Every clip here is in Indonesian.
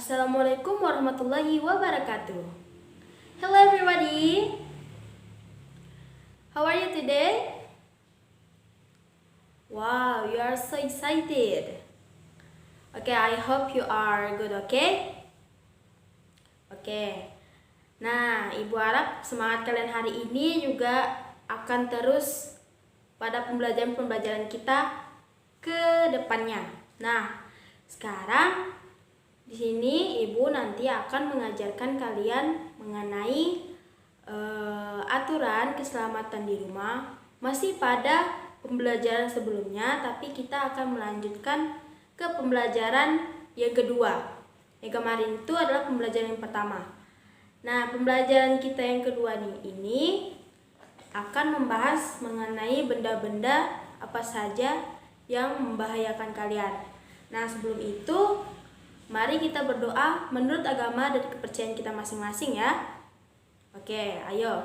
Assalamualaikum warahmatullahi wabarakatuh. Hello everybody. How are you today? Wow, you are so excited. Okay, I hope you are good, okay? Okay. Nah, Ibu harap semangat kalian hari ini juga akan terus pada pembelajaran kita ke depannya. Nah, sekarang di sini Ibu nanti akan mengajarkan kalian mengenai aturan keselamatan di rumah. Masih pada pembelajaran sebelumnya, tapi kita akan melanjutkan ke pembelajaran yang kedua. Yang kemarin itu adalah pembelajaran yang pertama. Nah, pembelajaran kita yang kedua ini akan membahas mengenai benda-benda apa saja yang membahayakan kalian. Nah, sebelum itu mari kita berdoa menurut agama dan kepercayaan kita masing-masing ya. Oke, ayo.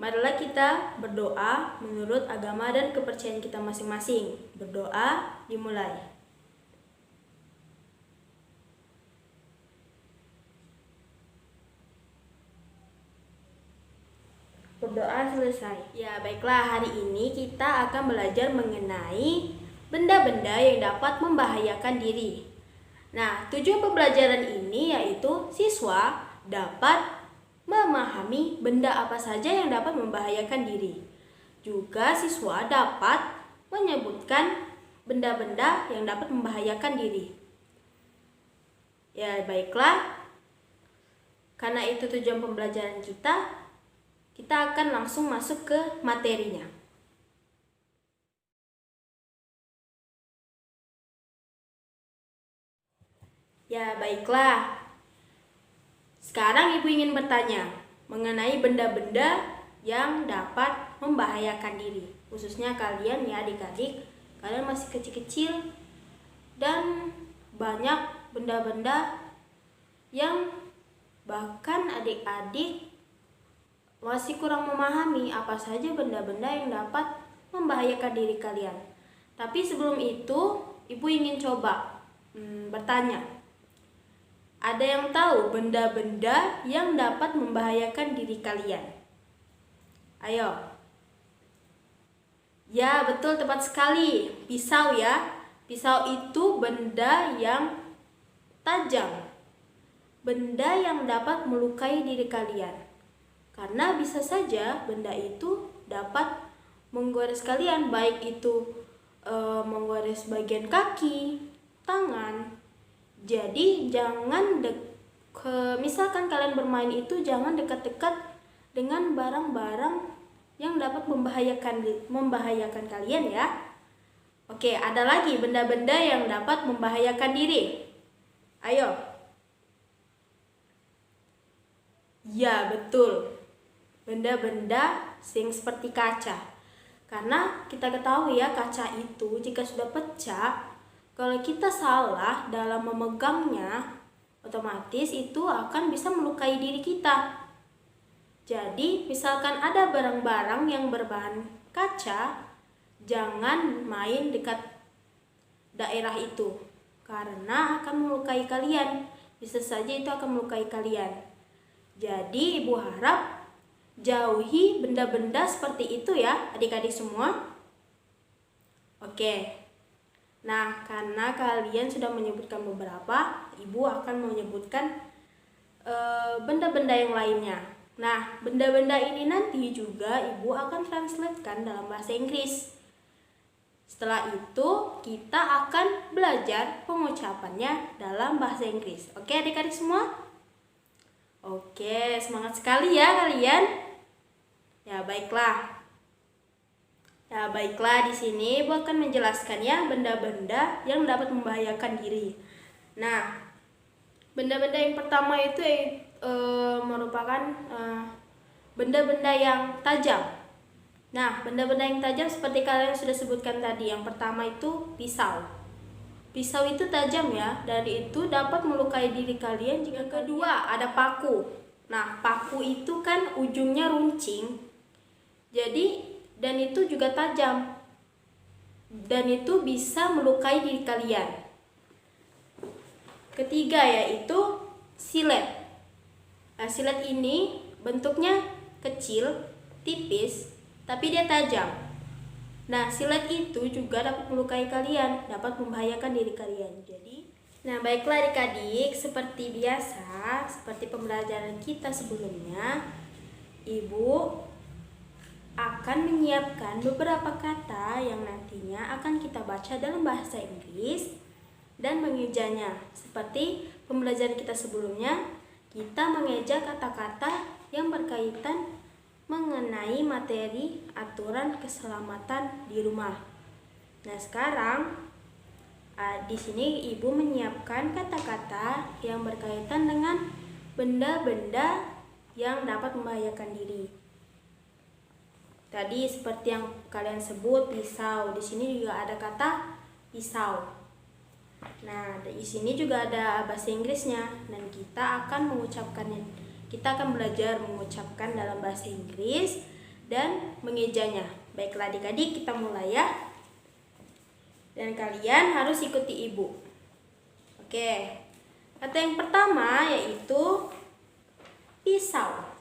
Marilah kita berdoa menurut agama dan kepercayaan kita masing-masing. Berdoa dimulai. Berdoa selesai. Ya, baiklah, hari ini kita akan belajar mengenai benda-benda yang dapat membahayakan diri. Nah, tujuan pembelajaran ini yaitu siswa dapat memahami benda apa saja yang dapat membahayakan diri. Juga siswa dapat menyebutkan benda-benda yang dapat membahayakan diri. Ya, baiklah. Karena itu tujuan pembelajaran kita akan langsung masuk ke materinya. Ya, baiklah. Sekarang Ibu ingin bertanya mengenai benda-benda yang dapat membahayakan diri. Khususnya kalian ya adik-adik, kalian masih kecil-kecil dan banyak benda-benda yang bahkan adik-adik masih kurang memahami apa saja benda-benda yang dapat membahayakan diri kalian. Tapi sebelum itu, Ibu ingin coba bertanya. Ada yang tahu benda-benda yang dapat membahayakan diri kalian? Ayo. Ya, betul, tepat sekali. Pisau ya. Pisau itu benda yang tajam. Benda yang dapat melukai diri kalian. Karena bisa saja benda itu dapat menggores kalian, baik itu menggores bagian kaki, tangan. Jadi jangan misalkan kalian bermain itu jangan dekat-dekat dengan barang-barang yang dapat membahayakan kalian ya. Oke, ada lagi benda-benda yang dapat membahayakan diri. Ayo. Ya, betul. Benda-benda yang seperti kaca. Karena kita ketahui ya, kaca itu jika sudah pecah, kalau kita salah dalam memegangnya, otomatis itu akan bisa melukai diri kita. Jadi, misalkan ada barang-barang yang berbahan kaca, jangan main dekat daerah itu, karena akan melukai kalian. Bisa saja itu akan melukai kalian. Jadi, Ibu harap jauhi benda-benda seperti itu ya, adik-adik semua. Oke. Nah, karena kalian sudah menyebutkan beberapa, Ibu akan menyebutkan benda-benda yang lainnya. Nah, benda-benda ini nanti juga Ibu akan translatekan dalam bahasa Inggris. Setelah itu, kita akan belajar pengucapannya dalam bahasa Inggris. Oke, adik-adik semua? Oke, semangat sekali ya kalian. Ya, baiklah. Ya, Nah, baiklah, di sini Ibu akan menjelaskan ya benda-benda yang dapat membahayakan diri. Nah, benda-benda yang pertama itu merupakan benda-benda yang tajam. Nah, benda-benda yang tajam seperti kalian sudah sebutkan tadi. Yang pertama itu pisau. Pisau itu tajam ya, dan itu dapat melukai diri kalian. Yang kedua ada paku. Nah, paku itu kan ujungnya runcing. Jadi dan itu juga tajam, dan itu bisa melukai diri kalian. Ketiga yaitu silet. Nah, silet ini bentuknya kecil, tipis, tapi dia tajam. Nah, silet itu juga dapat melukai kalian, dapat membahayakan diri kalian. Nah, baiklah adik-adik, seperti biasa, seperti pembelajaran kita sebelumnya, Ibu akan menyiapkan beberapa kata yang nantinya akan kita baca dalam bahasa Inggris dan mengejanya. Seperti pembelajaran kita sebelumnya, kita mengeja kata-kata yang berkaitan mengenai materi aturan keselamatan di rumah. Nah, sekarang di sini Ibu menyiapkan kata-kata yang berkaitan dengan benda-benda yang dapat membahayakan diri. Tadi seperti yang kalian sebut pisau, di sini juga ada kata pisau. Nah, di sini juga ada bahasa Inggrisnya, dan kita akan mengucapkannya. Kita akan belajar mengucapkan dalam bahasa Inggris dan mengejanya. Baiklah adik-adik, kita mulai ya. Dan kalian harus ikuti Ibu. Oke. Kata yang pertama yaitu pisau.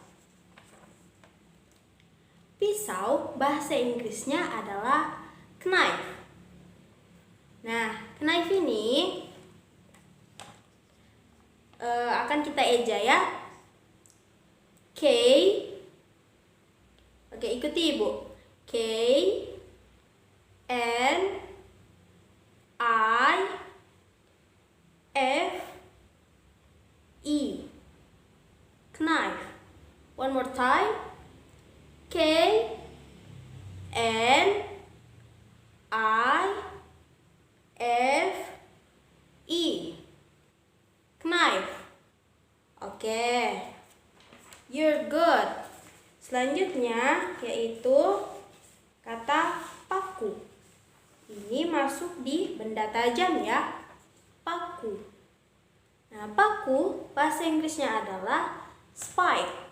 Pisau bahasa Inggrisnya adalah knife. Nah, knife ini akan kita eja ya. K. Oke, ikuti Ibu. K N I F E. Knife. One more time. K N I F E. Knife. Oke. You're good. Selanjutnya yaitu kata paku. Ini masuk di benda tajam ya. Paku. Nah, paku bahasa Inggrisnya adalah spike.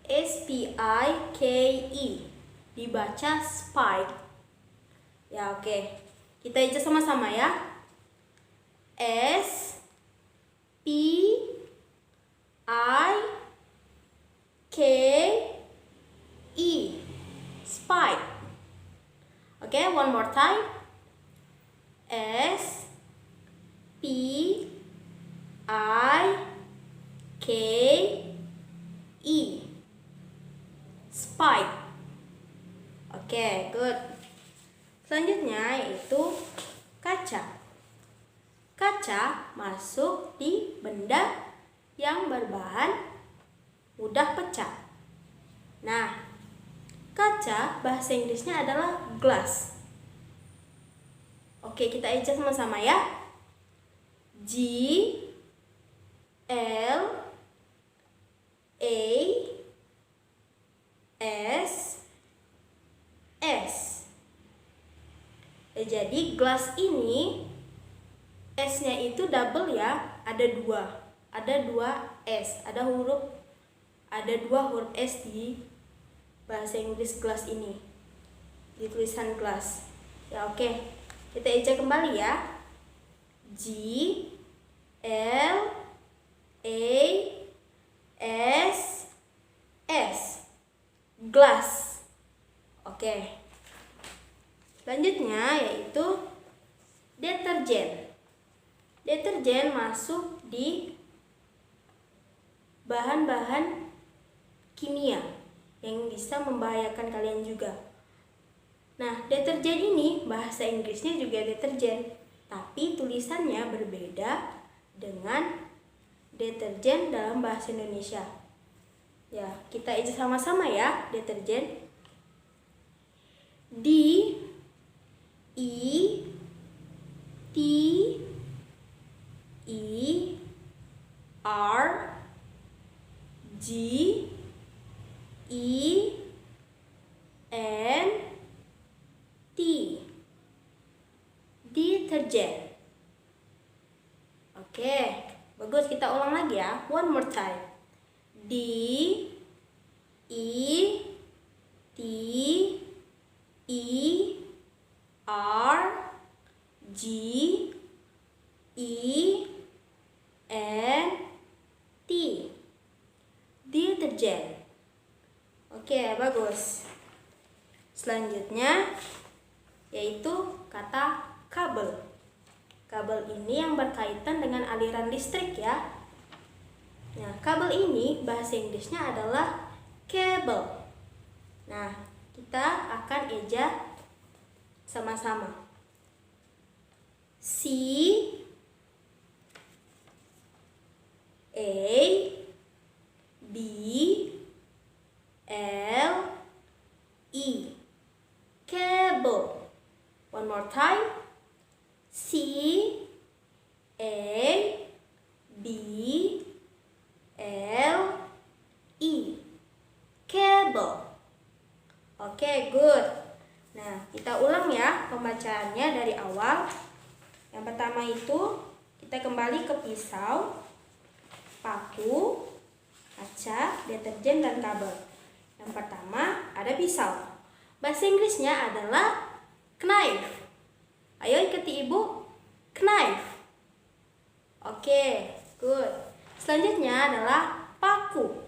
S-P-I-K-E, dibaca spike. Ya, oke. Kita aja sama-sama ya. S P I K E, spike. Oke, one more time. S P I K E, spike. Oke, good. Selanjutnya yaitu kaca. Kaca masuk di benda yang berbahan mudah pecah. Nah, kaca bahasa Inggrisnya adalah glass. Oke, kita eja sama-sama ya. G L A S S. Jadi gelas ini S-nya itu double ya, ada dua S, ada dua huruf S di bahasa Inggris gelas ini, di tulisan gelas. Ya, oke. Kita eja kembali ya. G L A S S, glass. Oke. Selanjutnya yaitu deterjen. Deterjen masuk di bahan-bahan kimia yang bisa membahayakan kalian juga. Nah, deterjen ini bahasa Inggrisnya juga deterjen, tapi tulisannya berbeda dengan deterjen dalam bahasa Indonesia. Ya, kita eja sama-sama ya, deterjen. D, E, T, E, R, G, E, N, T. Detergent. Oke, bagus, kita ulang lagi ya. One more time. D, E, T, E, R, G, E, N, T. Detergent. Oke, bagus. Selanjutnya yaitu kata kabel. Kabel ini yang berkaitan dengan aliran listrik ya. Nah, kabel ini bahasa Inggrisnya adalah cable. Nah, kita akan eja sama-sama. C, A, B, L, E. Cable. One more time. C, A, B, L, E. Cable. Oke, good. Nah, kita ulang ya pembacaannya dari awal. Yang pertama itu kita kembali ke pisau, paku, kaca, deterjen, dan kabel. Yang pertama ada pisau. Bahasa Inggrisnya adalah knife. Ayo ikuti ibu, knife. Oke, good. Selanjutnya adalah paku.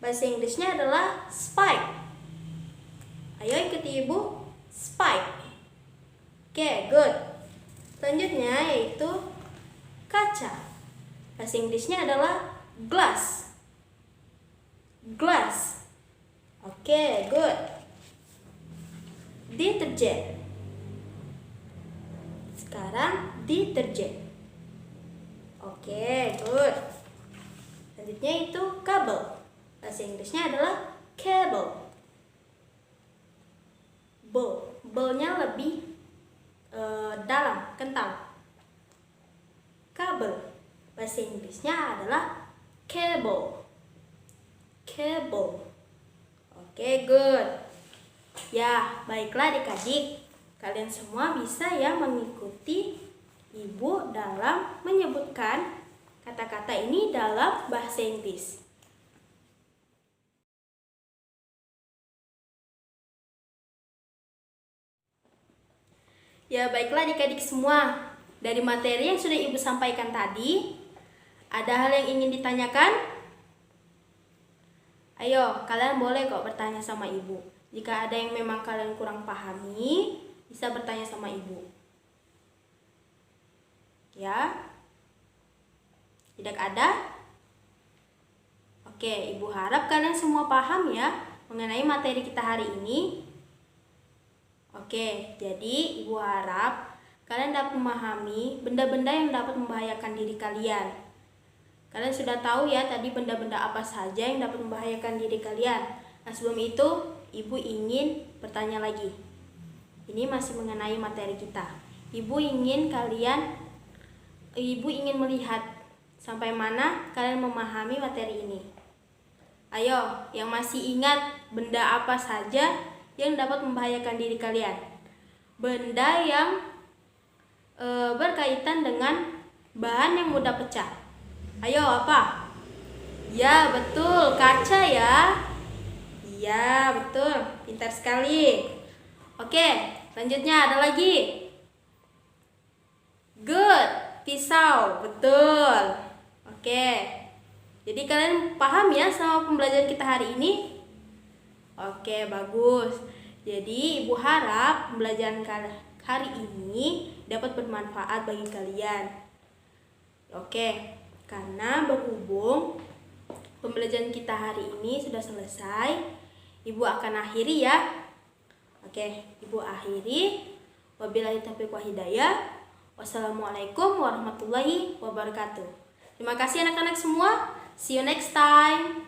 Bahasa Inggrisnya adalah spike. Ayo ikuti ibu, spike. Oke, good. Selanjutnya yaitu kaca. Bahasa Inggrisnya adalah glass. Glass. Oke, good. Deterjen. Sekarang deterjen. Oke, good. Selanjutnya itu kabel. Bahasa Inggrisnya adalah cable. Belnya lebih dalam, kental. Kabel. Bahasa Inggrisnya adalah cable. Cable. Oke, good. Ya, baiklah adik-adik. Kalian semua bisa ya mengikuti ibu dalam menyebutkan kata-kata ini dalam bahasa Inggris. Ya, baiklah adik-adik semua. Dari materi yang sudah ibu sampaikan tadi, ada hal yang ingin ditanyakan? Ayo, kalian boleh kok bertanya sama ibu. Jika ada yang memang kalian kurang pahami, bisa bertanya sama ibu. Ya? Tidak ada? Oke, ibu harap kalian semua paham ya mengenai materi kita hari ini. Oke, jadi ibu harap kalian dapat memahami benda-benda yang dapat membahayakan diri kalian. Kalian sudah tahu ya tadi benda-benda apa saja yang dapat membahayakan diri kalian. Nah, sebelum itu ibu ingin bertanya lagi. Ini masih mengenai materi kita. Ibu ingin melihat sampai mana kalian memahami materi ini. Ayo, yang masih ingat benda apa saja yang dapat membahayakan diri kalian? Benda yang berkaitan dengan bahan yang mudah pecah. Ayo, apa? Ya, betul, kaca ya. Iya, betul. Pintar sekali. Oke, selanjutnya ada lagi. Good, pisau. Betul. Oke. Jadi kalian paham ya sama pembelajaran kita hari ini? Oke, bagus. Jadi ibu harap pembelajaran hari ini dapat bermanfaat bagi kalian. Oke, karena berhubung pembelajaran kita hari ini sudah selesai, ibu akan akhiri ya. Oke, ibu akhiri. Wabillahi taufiq wal hidayah. Wassalamualaikum warahmatullahi wabarakatuh. Terima kasih anak-anak semua. See you next time.